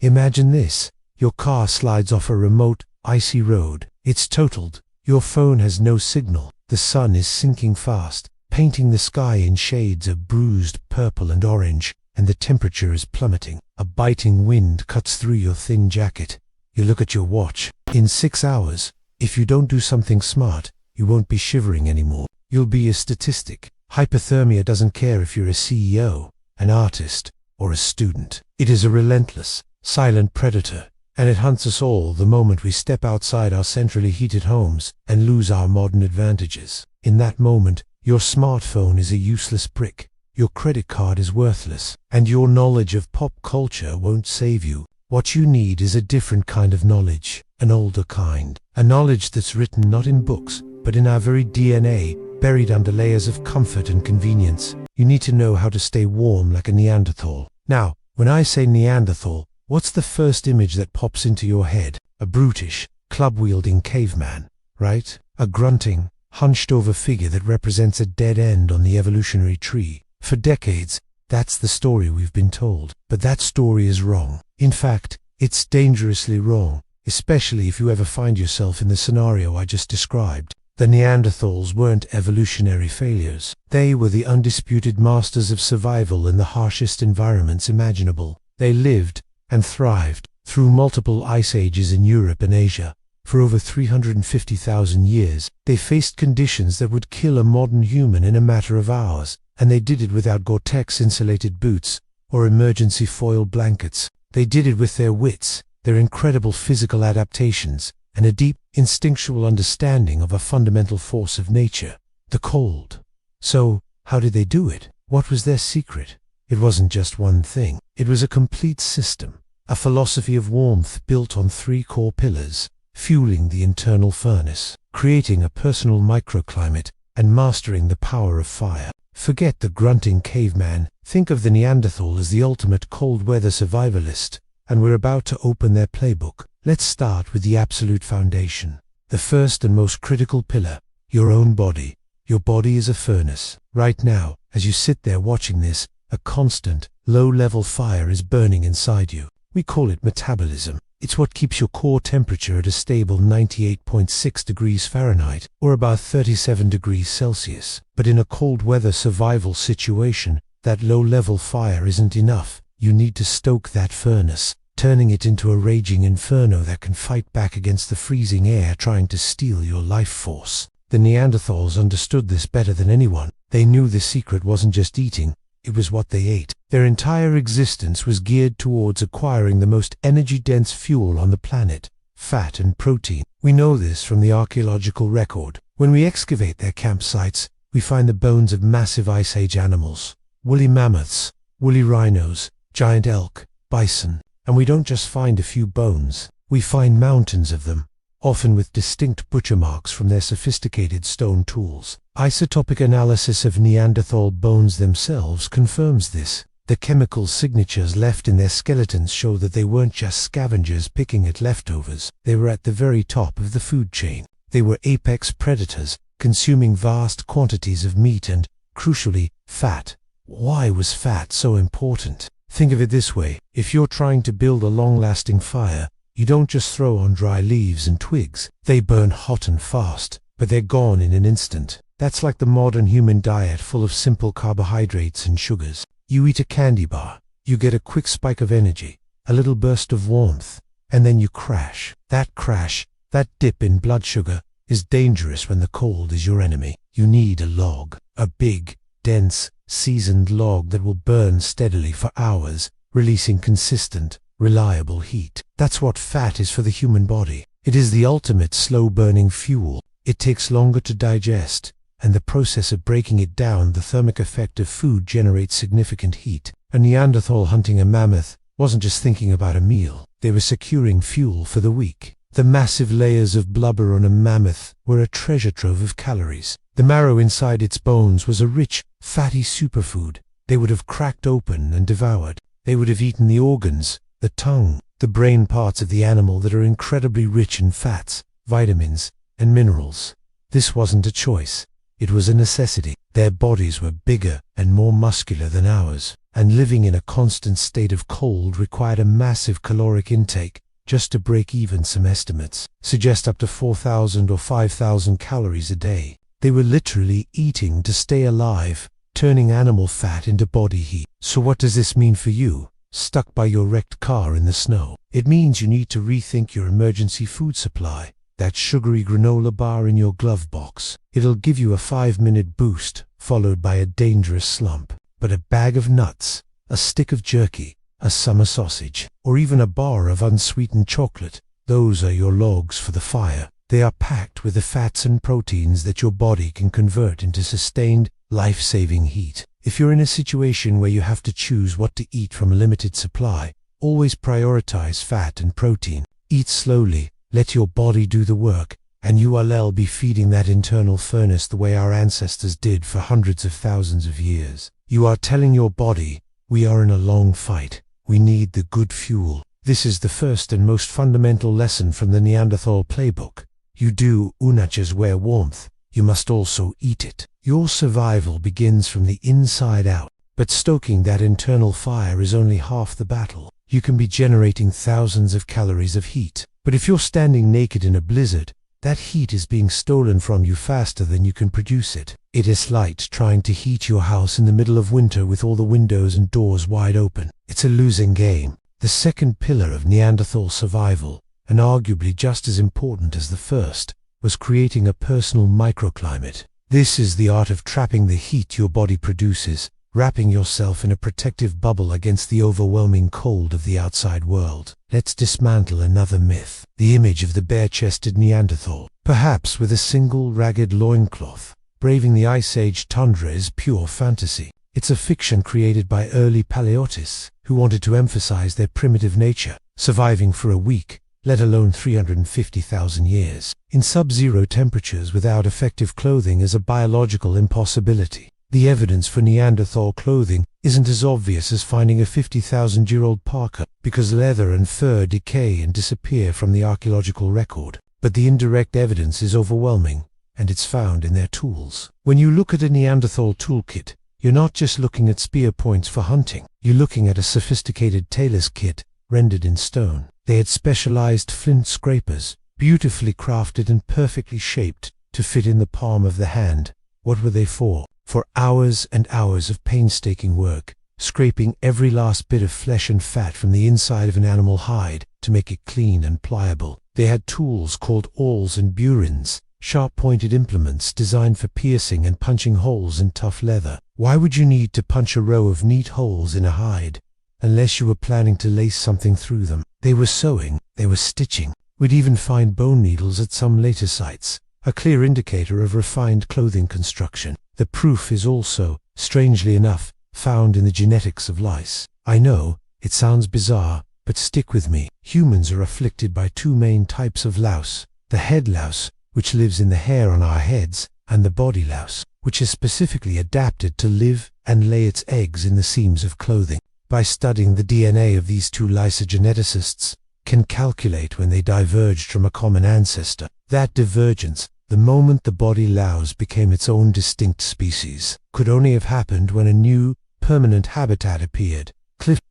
Imagine this. Your car slides off a remote, icy road. It's totaled. Your phone has no signal. The sun is sinking fast, painting the sky in shades of bruised purple and orange, and the temperature is plummeting. A biting wind cuts through your thin jacket. You look at your watch. In 6 hours, if you don't do something smart, you won't be shivering anymore. You'll be a statistic. Hypothermia doesn't care if you're a CEO, an artist, or a student. It is a relentless, silent predator, and it hunts us all the moment we step outside our centrally heated homes and lose our modern advantages. In that moment, your smartphone is a useless brick, your credit card is worthless, and your knowledge of pop culture won't save you. What you need is a different kind of knowledge, an older kind, a knowledge that's written not in books, but in our very DNA, buried under layers of comfort and convenience. You need to know how to stay warm like a Neanderthal. Now, when I say Neanderthal, what's the first image that pops into your head? A brutish, club-wielding caveman, right? A grunting, hunched-over figure that represents a dead end on the evolutionary tree. For decades, that's the story we've been told. But that story is wrong. In fact, it's dangerously wrong, especially if you ever find yourself in the scenario I just described. The Neanderthals weren't evolutionary failures. They were the undisputed masters of survival in the harshest environments imaginable. They lived and thrived through multiple ice ages in Europe and Asia. For over 350,000 years, they faced conditions that would kill a modern human in a matter of hours, and they did it without Gore-Tex insulated boots or emergency foil blankets. They did it with their wits, their incredible physical adaptations, and a deep, instinctual understanding of a fundamental force of nature, the cold. So, how did they do it? What was their secret? It wasn't just one thing. It was a complete system, a philosophy of warmth built on 3 core pillars: fueling the internal furnace, creating a personal microclimate, and mastering the power of fire. Forget the grunting caveman. Think of the Neanderthal as the ultimate cold-weather survivalist, and we're about to open their playbook. Let's start with the absolute foundation. The first and most critical pillar, your own body. Your body is a furnace. Right now, as you sit there watching this, a constant, low-level fire is burning inside you. We call it metabolism. It's what keeps your core temperature at a stable 98.6 degrees Fahrenheit, or about 37 degrees Celsius. But in a cold-weather survival situation, that low-level fire isn't enough. You need to stoke that furnace, turning it into a raging inferno that can fight back against the freezing air trying to steal your life force. The Neanderthals understood this better than anyone. They knew the secret wasn't just eating, it was what they ate. Their entire existence was geared towards acquiring the most energy-dense fuel on the planet, fat and protein. We know this from the archaeological record. When we excavate their campsites, we find the bones of massive Ice Age animals, woolly mammoths, woolly rhinos, giant elk, bison. And we don't just find a few bones, we find mountains of them, often with distinct butcher marks from their sophisticated stone tools. Isotopic analysis of Neanderthal bones themselves confirms this. The chemical signatures left in their skeletons show that they weren't just scavengers picking at leftovers. They were at the very top of the food chain. They were apex predators, consuming vast quantities of meat and, crucially, fat. Why was fat so important? Think of it this way. If you're trying to build a long-lasting fire, you don't just throw on dry leaves and twigs. They burn hot and fast, but they're gone in an instant. That's like the modern human diet, full of simple carbohydrates and sugars. You eat a candy bar, you get a quick spike of energy, a little burst of warmth, and then you crash. That crash, that dip in blood sugar, is dangerous when the cold is your enemy. You need a log, a big, dense, seasoned log that will burn steadily for hours, releasing consistent, reliable heat. That's what fat is for the human body. It is the ultimate slow-burning fuel. It takes longer to digest, and the process of breaking it down, the thermic effect of food, generates significant heat. A Neanderthal hunting a mammoth wasn't just thinking about a meal. They were securing fuel for the week. The massive layers of blubber on a mammoth were a treasure trove of calories. The marrow inside its bones was a rich, fatty superfood they would have cracked open and devoured. They would have eaten the organs, the tongue, the brain parts of the animal that are incredibly rich in fats, vitamins, and minerals. This wasn't a choice. It was a necessity. Their bodies were bigger and more muscular than ours. and living in a constant state of cold required a massive caloric intake. Just to break even, some estimates suggest up to 4,000 or 5,000 calories a day. They were literally eating to stay alive, turning animal fat into body heat. So what does this mean for you, stuck by your wrecked car in the snow? It means you need to rethink your emergency food supply. That sugary granola bar in your glove box. It'll give you a 5-minute boost, followed by a dangerous slump. But a bag of nuts, a stick of jerky, a summer sausage, or even a bar of unsweetened chocolate, those are your logs for the fire. They are packed with the fats and proteins that your body can convert into sustained, life-saving heat. If you're in a situation where you have to choose what to eat from a limited supply, always prioritize fat and protein. Eat slowly, let your body do the work, and you'll be feeding that internal furnace the way our ancestors did for hundreds of thousands of years. You are telling your body, we are in a long fight. We need the good fuel. This is the first and most fundamental lesson from the Neanderthal playbook. You do not just wear warmth, you must also eat it. Your survival begins from the inside out, but stoking that internal fire is only half the battle. You can be generating thousands of calories of heat, but if you're standing naked in a blizzard, that heat is being stolen from you faster than you can produce it. It is like trying to heat your house in the middle of winter with all the windows and doors wide open. It's a losing game. The second pillar of Neanderthal survival, and arguably just as important as the first, was creating a personal microclimate. This is the art of trapping the heat your body produces, wrapping yourself in a protective bubble against the overwhelming cold of the outside world. Let's dismantle another myth, the image of the bare-chested Neanderthal, perhaps with a single ragged loincloth, braving the Ice Age tundra is pure fantasy. It's a fiction created by early paleotists who wanted to emphasize their primitive nature, surviving for a week, let alone 350,000 years, in sub-zero temperatures without effective clothing is a biological impossibility. The evidence for Neanderthal clothing isn't as obvious as finding a 50,000-year-old parka, because leather and fur decay and disappear from the archaeological record. But the indirect evidence is overwhelming, and it's found in their tools. When you look at a Neanderthal toolkit, you're not just looking at spear points for hunting. You're looking at a sophisticated tailor's kit, rendered in stone. They had specialized flint scrapers, beautifully crafted and perfectly shaped to fit in the palm of the hand. What were they for? For hours and hours of painstaking work, scraping every last bit of flesh and fat from the inside of an animal hide to make it clean and pliable. They had tools called awls and burins, sharp-pointed implements designed for piercing and punching holes in tough leather. Why would you need to punch a row of neat holes in a hide, unless you were planning to lace something through them? They were sewing, they were stitching. We'd even find bone needles at some later sites, a clear indicator of refined clothing construction. The proof is also, strangely enough, found in the genetics of lice. I know, it sounds bizarre, but stick with me. Humans are afflicted by two main types of louse: the head louse, which lives in the hair on our heads, and the body louse, which is specifically adapted to live and lay its eggs in the seams of clothing. By studying the DNA of these two lysogeneticists, can calculate when they diverged from a common ancestor. That divergence, the moment the body louse became its own distinct species, could only have happened when a new, permanent habitat appeared.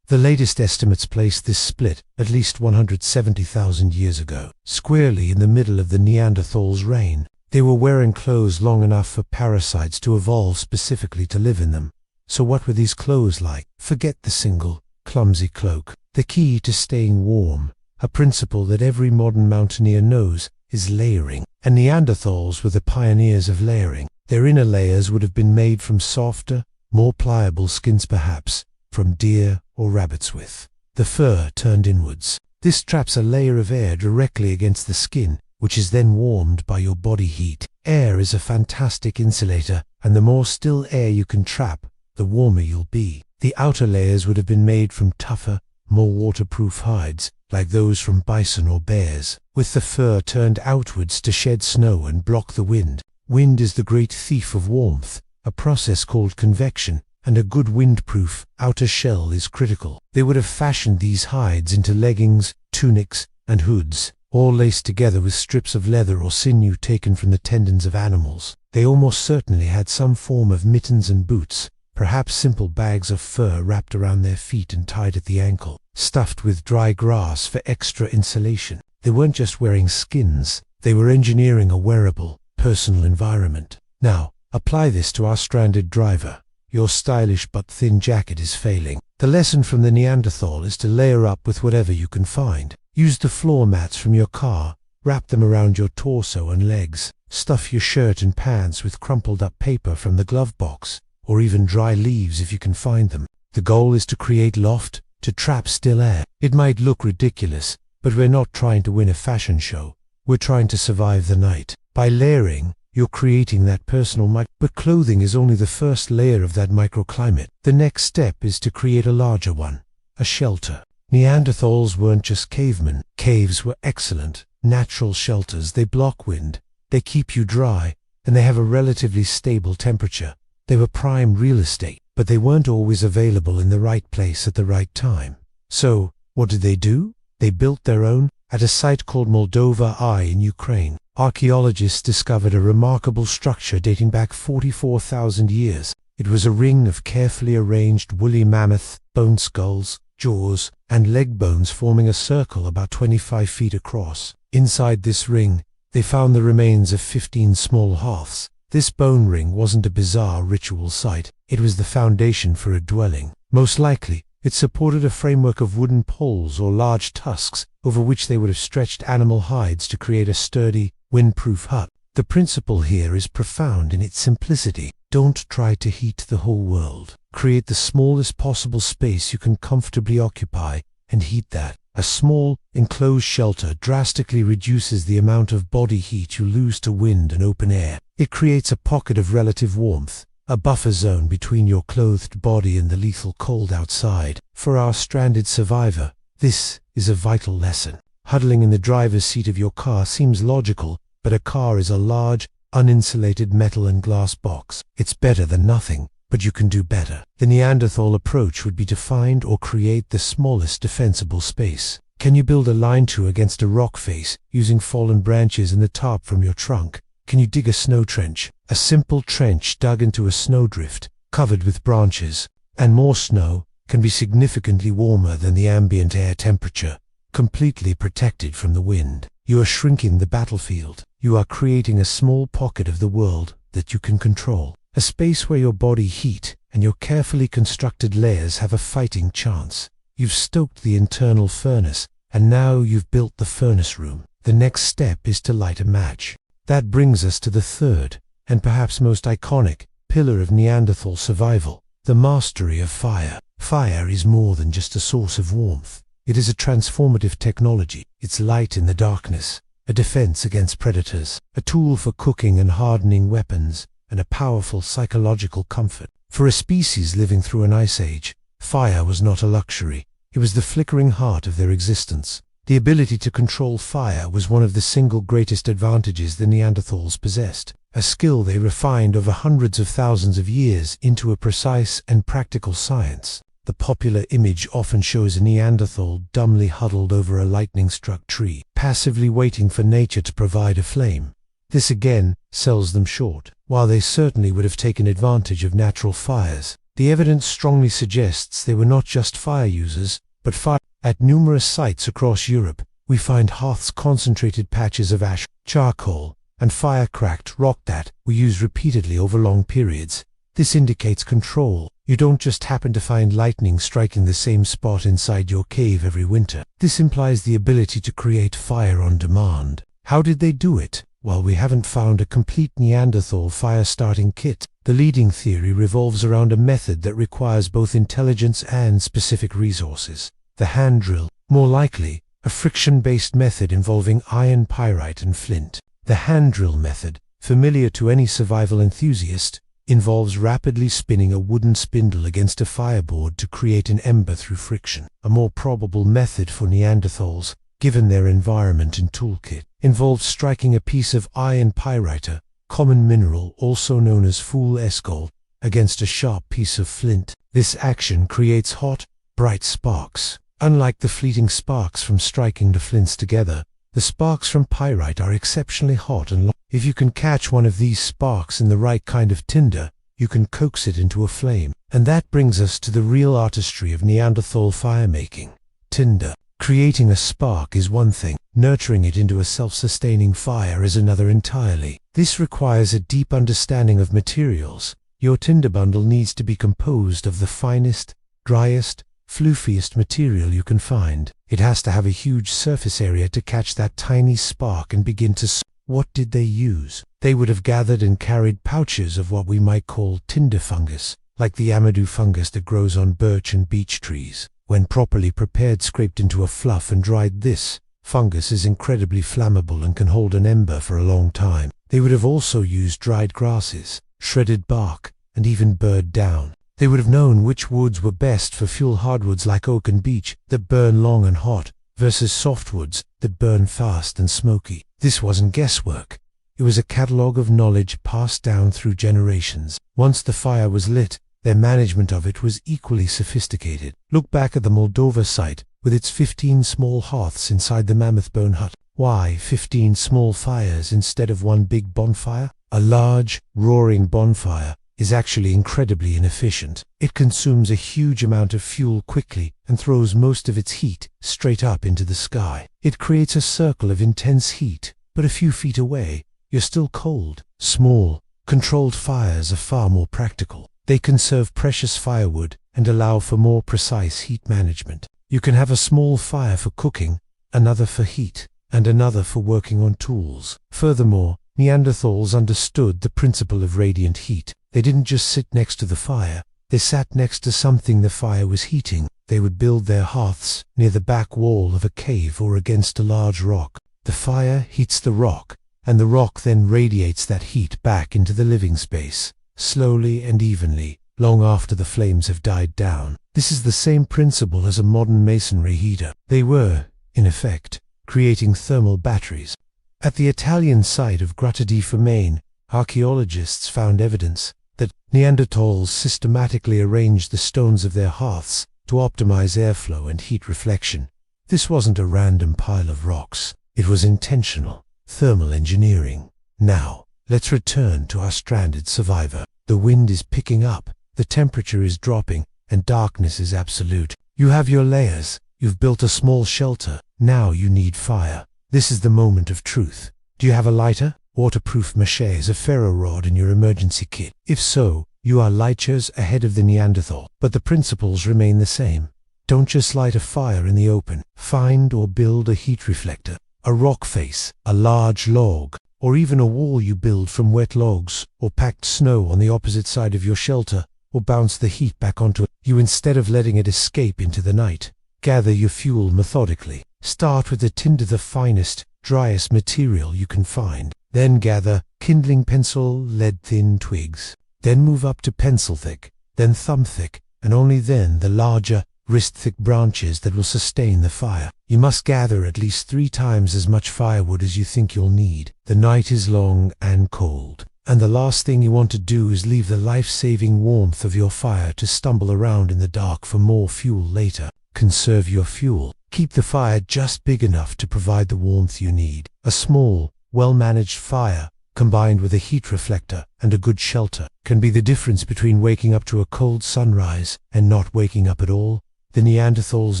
The latest estimates place this split at least 170,000 years ago, squarely in the middle of the Neanderthals' reign. They were wearing clothes long enough for parasites to evolve specifically to live in them. So what were these clothes like? Forget the single, clumsy cloak. The key to staying warm, a principle that every modern mountaineer knows, is layering. And Neanderthals were the pioneers of layering. Their inner layers would have been made from softer, more pliable skins, perhaps from deer or rabbit's with. The fur turned inwards. This traps a layer of air directly against the skin, which is then warmed by your body heat. Air is a fantastic insulator, and the more still air you can trap, the warmer you'll be. The outer layers would have been made from tougher, more waterproof hides, like those from bison or bears, with the fur turned outwards to shed snow and block the wind. Wind is the great thief of warmth, a process called convection, and a good windproof outer shell is critical. They would have fashioned these hides into leggings, tunics, and hoods, all laced together with strips of leather or sinew taken from the tendons of animals. They almost certainly had some form of mittens and boots, perhaps simple bags of fur wrapped around their feet and tied at the ankle, stuffed with dry grass for extra insulation. They weren't just wearing skins, they were engineering a wearable, personal environment. Now, apply this to our stranded driver. Your stylish but thin jacket is failing. The lesson from the Neanderthal is to layer up with whatever you can find. Use the floor mats from your car, wrap them around your torso and legs, stuff your shirt and pants with crumpled up paper from the glove box, or even dry leaves if you can find them. The goal is to create loft, to trap still air. It might look ridiculous, but we're not trying to win a fashion show. We're trying to survive the night. By layering, you're creating that personal but clothing is only the first layer of that microclimate. The next step is to create a larger one, a shelter. Neanderthals weren't just cavemen. Caves were excellent, natural shelters. They block wind, they keep you dry, and they have a relatively stable temperature. They were prime real estate, but they weren't always available in the right place at the right time. So, what did they do? They built their own. At a site called Moldova I in Ukraine, archaeologists discovered a remarkable structure dating back 44,000 years. It was a ring of carefully arranged woolly mammoth, bone skulls, jaws, and leg bones forming a circle about 25 feet across. Inside this ring, they found the remains of 15 small hearths. This bone ring wasn't a bizarre ritual site, it was the foundation for a dwelling. Most likely, it supported a framework of wooden poles or large tusks over which they would have stretched animal hides to create a sturdy, windproof hut. The principle here is profound in its simplicity. Don't try to heat the whole world. Create the smallest possible space you can comfortably occupy and heat that. A small, enclosed shelter drastically reduces the amount of body heat you lose to wind and open air. It creates a pocket of relative warmth, a buffer zone between your clothed body and the lethal cold outside. For our stranded survivor, this is a vital lesson. Huddling in the driver's seat of your car seems logical, but a car is a large, uninsulated metal and glass box. It's better than nothing, but you can do better. The Neanderthal approach would be to find or create the smallest defensible space. Can you build a lean-to against a rock face using fallen branches and the tarp from your trunk? Can you dig a snow trench? A simple trench dug into a snowdrift, covered with branches, and more snow, can be significantly warmer than the ambient air temperature, completely protected from the wind. You are shrinking the battlefield. You are creating a small pocket of the world that you can control. A space where your body heat and your carefully constructed layers have a fighting chance. You've stoked the internal furnace, and now you've built the furnace room. The next step is to light a match. That brings us to the third, and perhaps most iconic, pillar of Neanderthal survival, the mastery of fire. Fire is more than just a source of warmth. It is a transformative technology. It's light in the darkness, a defense against predators, a tool for cooking and hardening weapons, and a powerful psychological comfort. For a species living through an ice age, fire was not a luxury. It was the flickering heart of their existence. The ability to control fire was one of the single greatest advantages the Neanderthals possessed, a skill they refined over hundreds of thousands of years into a precise and practical science. The popular image often shows a Neanderthal dumbly huddled over a lightning-struck tree, passively waiting for nature to provide a flame. This again sells them short. While they certainly would have taken advantage of natural fires, the evidence strongly suggests they were not just fire users, but fire. At numerous sites across Europe, we find hearths, concentrated patches of ash, charcoal, and fire-cracked rock that we use repeatedly over long periods. This indicates control. You don't just happen to find lightning striking the same spot inside your cave every winter. This implies the ability to create fire on demand. How did they do it? Well, we haven't found a complete Neanderthal fire-starting kit. The leading theory revolves around a method that requires both intelligence and specific resources. The hand drill, more likely, a friction-based method involving iron pyrite and flint. The hand drill method, familiar to any survival enthusiast, involves rapidly spinning a wooden spindle against a fireboard to create an ember through friction. A more probable method for Neanderthals, given their environment and toolkit, involves striking a piece of iron pyrite, a common mineral also known as fool escol, against a sharp piece of flint. This action creates hot, bright sparks. Unlike the fleeting sparks from striking the flints together, the sparks from pyrite are exceptionally hot and long. If you can catch one of these sparks in the right kind of tinder, you can coax it into a flame. And that brings us to the real artistry of Neanderthal firemaking. Tinder. Creating a spark is one thing, nurturing it into a self-sustaining fire is another entirely. This requires a deep understanding of materials. Your tinder bundle needs to be composed of the finest, driest, floofiest material you can find. It has to have a huge surface area to catch that tiny spark and begin to What did they use? They would have gathered and carried pouches of what we might call tinder fungus, like the amadou fungus that grows on birch and beech trees. When properly prepared, scraped into a fluff and dried, this fungus is incredibly flammable and can hold an ember for a long time. They would have also used dried grasses, shredded bark, and even bird down. They would have known which woods were best for fuel: hardwoods like oak and beech that burn long and hot, versus softwoods that burn fast and smoky. This wasn't guesswork. It was a catalogue of knowledge passed down through generations. Once the fire was lit, their management of it was equally sophisticated. Look back at the Moldova site, with its 15 small hearths inside the mammoth bone hut. Why 15 small fires instead of one big bonfire? A large, roaring bonfire is actually incredibly inefficient. It consumes a huge amount of fuel quickly and throws most of its heat straight up into the sky. It creates a circle of intense heat, but a few feet away, you're still cold. Small, controlled fires are far more practical. They conserve precious firewood and allow for more precise heat management. You can have a small fire for cooking, another for heat, and another for working on tools. Furthermore, Neanderthals understood the principle of radiant heat. They didn't just sit next to the fire, they sat next to something the fire was heating. They would build their hearths near the back wall of a cave or against a large rock. The fire heats the rock, and the rock then radiates that heat back into the living space, slowly and evenly, long after the flames have died down. This is the same principle as a modern masonry heater. They were, in effect, creating thermal batteries. At the Italian site of Grotta di Fermain, archaeologists found evidence that Neanderthals systematically arranged the stones of their hearths to optimize airflow and heat reflection. This wasn't a random pile of rocks. It was intentional, thermal engineering. Now, let's return to our stranded survivor. The wind is picking up, the temperature is dropping, and darkness is absolute. You have your layers, you've built a small shelter, now you need fire. This is the moment of truth. Do you have a lighter? Waterproof machetes, a ferro rod in your emergency kit? If so, you are light years ahead of the Neanderthal. But the principles remain the same. Don't just light a fire in the open. Find or build a heat reflector, a rock face, a large log, or even a wall you build from wet logs or packed snow on the opposite side of your shelter, or bounce the heat back onto it. Instead of letting it escape into the night, gather your fuel methodically. Start with the tinder, the finest, driest material you can find. Then gather kindling pencil, lead-thin twigs. Then move up to pencil-thick, then thumb-thick, and only then the larger, wrist-thick branches that will sustain the fire. You must gather at least 3 times as much firewood as you think you'll need. The night is long and cold, and the last thing you want to do is leave the life-saving warmth of your fire to stumble around in the dark for more fuel later. Conserve your fuel. Keep the fire just big enough to provide the warmth you need. A small, well-managed fire, combined with a heat reflector and a good shelter, can be the difference between waking up to a cold sunrise and not waking up at all. The Neanderthals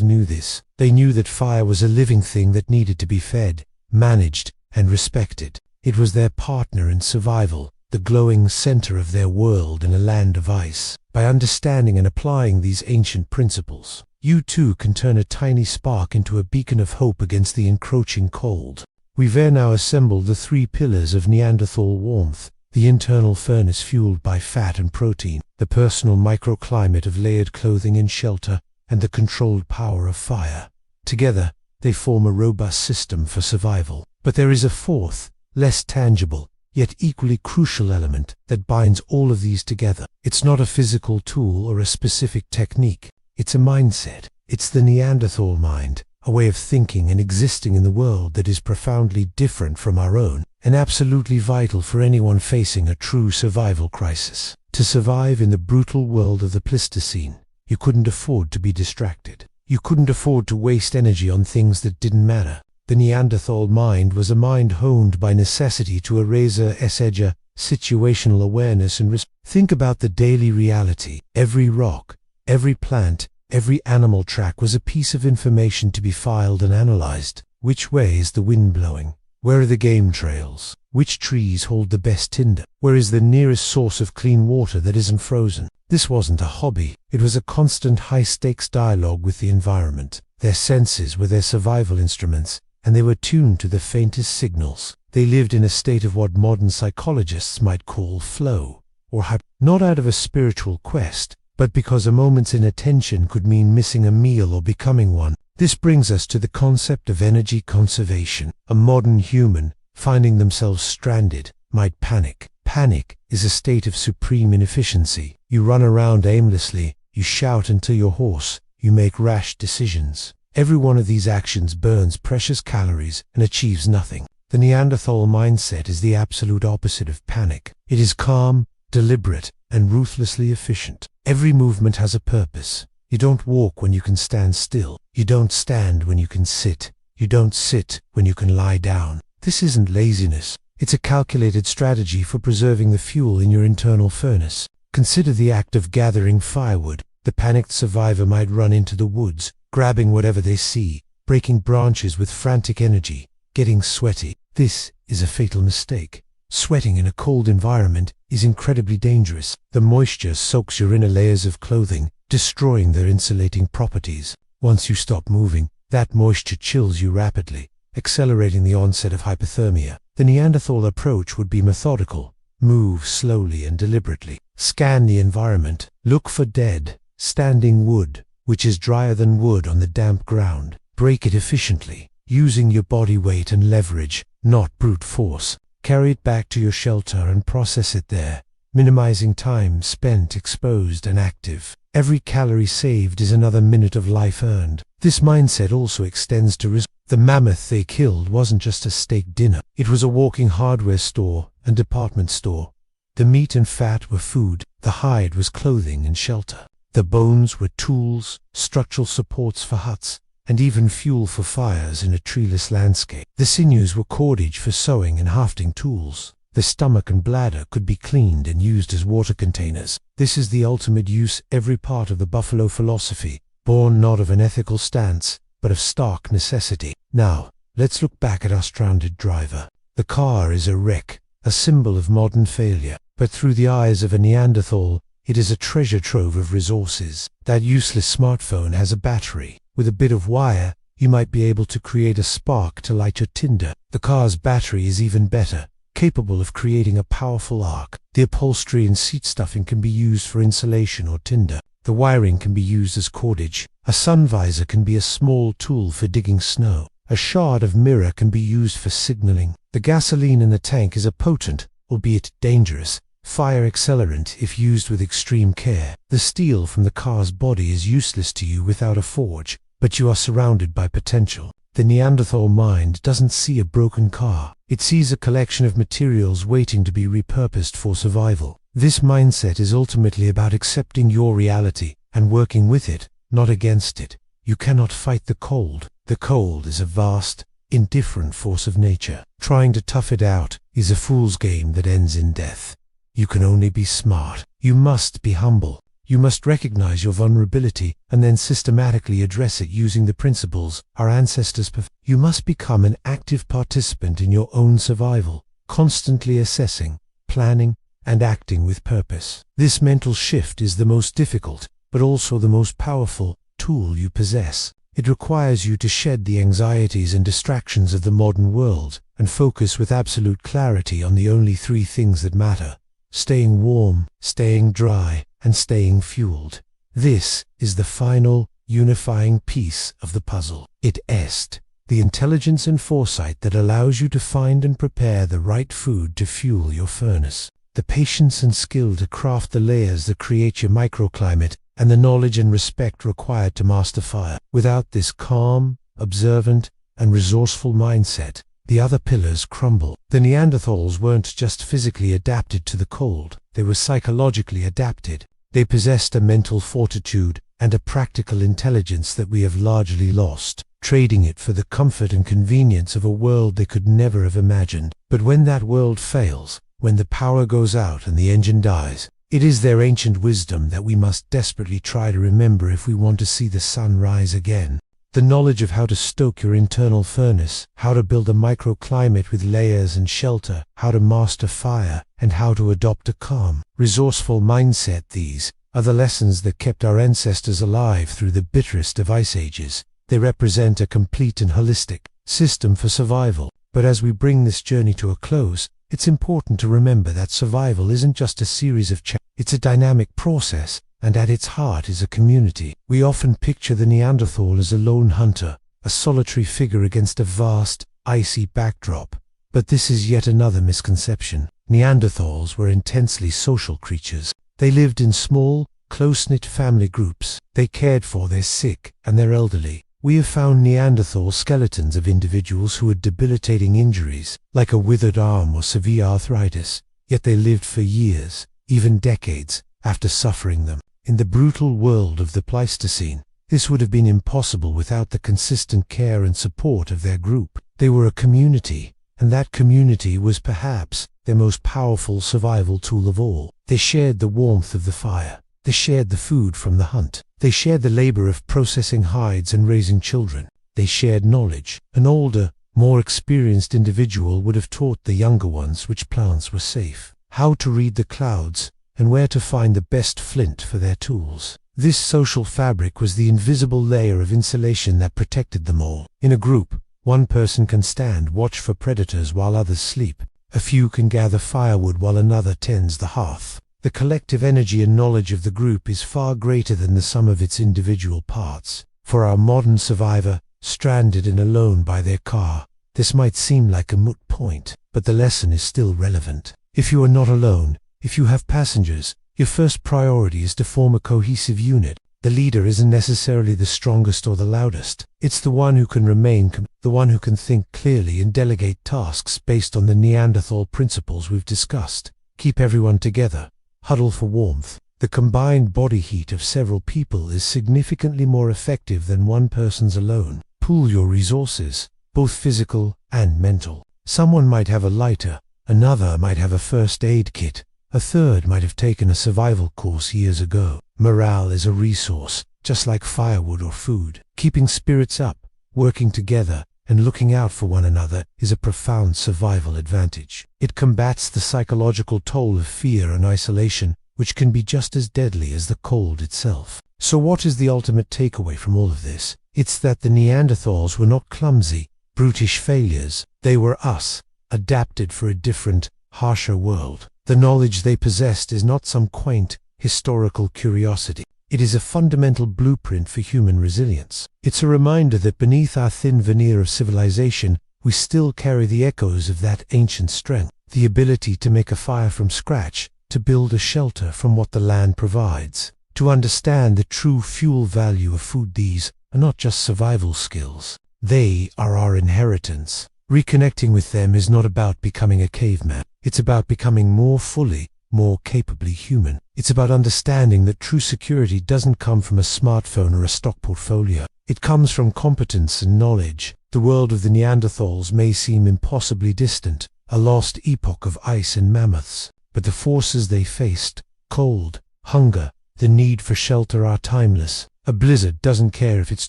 knew this. They knew that fire was a living thing that needed to be fed, managed, and respected. It was their partner in survival, the glowing center of their world in a land of ice. By understanding and applying these ancient principles, you too can turn a tiny spark into a beacon of hope against the encroaching cold. We've now assembled the 3 pillars of Neanderthal warmth: the internal furnace fueled by fat and protein, the personal microclimate of layered clothing and shelter, and the controlled power of fire. Together, they form a robust system for survival. But there is a 4th, less tangible, yet equally crucial element that binds all of these together. It's not a physical tool or a specific technique. It's a mindset. It's the Neanderthal mind, a way of thinking and existing in the world that is profoundly different from our own, and absolutely vital for anyone facing a true survival crisis. To survive in the brutal world of the Pleistocene, you couldn't afford to be distracted. You couldn't afford to waste energy on things that didn't matter. The Neanderthal mind was a mind honed by necessity to a razor-edge situational awareness and think about the daily reality. Every rock, every plant, every animal track was a piece of information to be filed and analyzed. Which way is the wind blowing? Where are the game trails? Which trees hold the best tinder? Where is the nearest source of clean water that isn't frozen? This wasn't a hobby. It was a constant high-stakes dialogue with the environment. Their senses were their survival instruments, and they were tuned to the faintest signals. They lived in a state of what modern psychologists might call flow, or not out of a spiritual quest, but because a moment's inattention could mean missing a meal or becoming one. This brings us to the concept of energy conservation. A modern human, finding themselves stranded, might panic. Panic is a state of supreme inefficiency. You run around aimlessly, you shout until you're hoarse, you make rash decisions. Every one of these actions burns precious calories and achieves nothing. The Neanderthal mindset is the absolute opposite of panic. It is calm, deliberate, and ruthlessly efficient. Every movement has a purpose. You don't walk when you can stand still. You don't stand when you can sit. You don't sit when you can lie down. This isn't laziness. It's a calculated strategy for preserving the fuel in your internal furnace. Consider the act of gathering firewood. The panicked survivor might run into the woods, grabbing whatever they see, breaking branches with frantic energy, getting sweaty. This is a fatal mistake. Sweating in a cold environment is incredibly dangerous. The moisture soaks your inner layers of clothing, destroying their insulating properties. Once you stop moving, that moisture chills you rapidly, accelerating the onset of hypothermia. The Neanderthal approach would be methodical. Move slowly and deliberately. Scan the environment. Look for dead, standing wood, which is drier than wood on the damp ground. Break it efficiently, using your body weight and leverage, not brute force. Carry it back to your shelter and process it there, minimizing time spent exposed and active. Every calorie saved is another minute of life earned. This mindset also extends to risk. The mammoth they killed wasn't just a steak dinner. It was a walking hardware store and department store. The meat and fat were food. The hide was clothing and shelter. The bones were tools, structural supports for huts, and even fuel for fires in a treeless landscape. The sinews were cordage for sewing and hafting tools. The stomach and bladder could be cleaned and used as water containers. This is the ultimate use. Every part of the buffalo philosophy, born not of an ethical stance, but of stark necessity. Now, let's look back at our stranded driver. The car is a wreck, a symbol of modern failure, but through the eyes of a Neanderthal, it is a treasure trove of resources. That useless smartphone has a battery. With a bit of wire, you might be able to create a spark to light your tinder. The car's battery is even better, capable of creating a powerful arc. The upholstery and seat stuffing can be used for insulation or tinder. The wiring can be used as cordage. A sun visor can be a small tool for digging snow. A shard of mirror can be used for signaling. The gasoline in the tank is a potent, albeit dangerous, fire accelerant if used with extreme care. The steel from the car's body is useless to you without a forge, but you are surrounded by potential. The Neanderthal mind doesn't see a broken car. It sees a collection of materials waiting to be repurposed for survival. This mindset is ultimately about accepting your reality and working with it, not against it. You cannot fight the cold. The cold is a vast, indifferent force of nature. Trying to tough it out is a fool's game that ends in death. You can only be smart. You must be humble. You must recognize your vulnerability and then systematically address it using the principles our ancestors You must become an active participant in your own survival, constantly assessing, planning, and acting with purpose. This mental shift is the most difficult, but also the most powerful tool you possess. It requires you to shed the anxieties and distractions of the modern world and focus with absolute clarity on the only three things that matter: staying warm, staying dry, and staying fueled. This is the final, unifying piece of the puzzle. It est, the intelligence and foresight that allows you to find and prepare the right food to fuel your furnace. The patience and skill to craft the layers that create your microclimate, and the knowledge and respect required to master fire. Without this calm, observant, and resourceful mindset, the other pillars crumble. The Neanderthals weren't just physically adapted to the cold, they were psychologically adapted. They possessed a mental fortitude and a practical intelligence that we have largely lost, trading it for the comfort and convenience of a world they could never have imagined. But when that world fails, when the power goes out and the engine dies. It is their ancient wisdom that we must desperately try to remember if we want to see the sun rise again. The knowledge of how to stoke your internal furnace, how to build a microclimate with layers and shelter, how to master fire, and how to adopt a calm, resourceful mindset, these are the lessons that kept our ancestors alive through the bitterest of ice ages. They represent a complete and holistic system for survival. But as we bring this journey to a close, it's important to remember that survival isn't just a series of challenges, it's a dynamic process, and at its heart is a community. We often picture the Neanderthal as a lone hunter, a solitary figure against a vast, icy backdrop. But this is yet another misconception. Neanderthals were intensely social creatures. They lived in small, close-knit family groups. They cared for their sick and their elderly. We have found Neanderthal skeletons of individuals who had debilitating injuries, like a withered arm or severe arthritis, yet they lived for years, even decades, after suffering them. In the brutal world of the Pleistocene, this would have been impossible without the consistent care and support of their group. They were a community, and that community was perhaps their most powerful survival tool of all. They shared the warmth of the fire. They shared the food from the hunt. They shared the labor of processing hides and raising children. They shared knowledge. An older, more experienced individual would have taught the younger ones which plants were safe, how to read the clouds, and where to find the best flint for their tools. This social fabric was the invisible layer of insulation that protected them all. In a group, one person can stand watch for predators while others sleep. A few can gather firewood while another tends the hearth. The collective energy and knowledge of the group is far greater than the sum of its individual parts. For our modern survivor, stranded and alone by their car, this might seem like a moot point, but the lesson is still relevant. If you are not alone, if you have passengers, your first priority is to form a cohesive unit. The leader isn't necessarily the strongest or the loudest. It's the one who can remain calm, the one who can think clearly and delegate tasks based on the Neanderthal principles we've discussed. Keep everyone together. Huddle for warmth. The combined body heat of several people is significantly more effective than one person's alone. Pool your resources, both physical and mental. Someone might have a lighter, another might have a first aid kit, a third might have taken a survival course years ago. Morale is a resource, just like firewood or food. Keeping spirits up, working together, and looking out for one another is a profound survival advantage. It combats the psychological toll of fear and isolation, which can be just as deadly as the cold itself. So what is the ultimate takeaway from all of this? It's that the Neanderthals were not clumsy, brutish failures. They were us, adapted for a different, harsher world. The knowledge they possessed is not some quaint, historical curiosity. It is a fundamental blueprint for human resilience. It's a reminder that beneath our thin veneer of civilization, we still carry the echoes of that ancient strength. The ability to make a fire from scratch, to build a shelter from what the land provides, to understand the true fuel value of food. These are not just survival skills. They are our inheritance. Reconnecting with them is not about becoming a caveman. It's about becoming more fully, more capably human. It's about understanding that true security doesn't come from a smartphone or a stock portfolio. It comes from competence and knowledge. The world of the Neanderthals may seem impossibly distant, a lost epoch of ice and mammoths, but the forces they faced, cold, hunger, the need for shelter, are timeless. A blizzard doesn't care if it's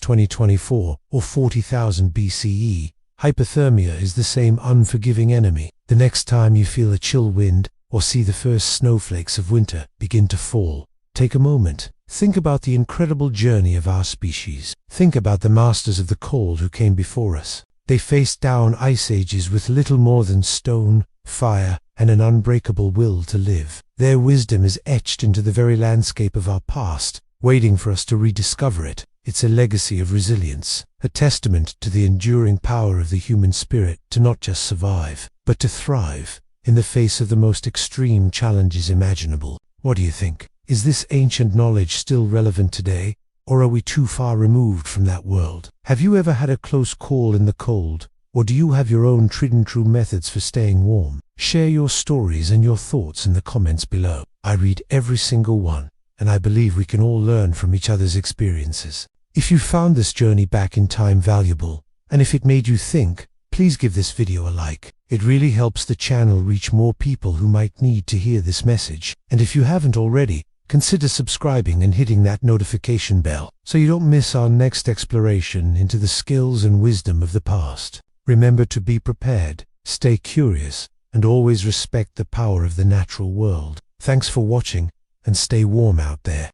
2024 or 40,000 BCE. Hypothermia is the same unforgiving enemy. The next time you feel a chill wind, or see the first snowflakes of winter begin to fall, take a moment. Think about the incredible journey of our species. Think about the masters of the cold who came before us. They faced down ice ages with little more than stone, fire, and an unbreakable will to live. Their wisdom is etched into the very landscape of our past, waiting for us to rediscover it. It's a legacy of resilience, a testament to the enduring power of the human spirit to not just survive, but to thrive in the face of the most extreme challenges imaginable. What do you think? Is this ancient knowledge still relevant today, or are we too far removed from that world? Have you ever had a close call in the cold, or do you have your own tried and true methods for staying warm? Share your stories and your thoughts in the comments below. I read every single one, and I believe we can all learn from each other's experiences. If you found this journey back in time valuable, and if it made you think, please Please give this video a like. It really helps the channel reach more people who might need to hear this message. And if you haven't already, consider subscribing and hitting that notification bell so you don't miss our next exploration into the skills and wisdom of the past. Remember to be prepared, stay curious, and always respect the power of the natural world. Thanks for watching, and stay warm out there.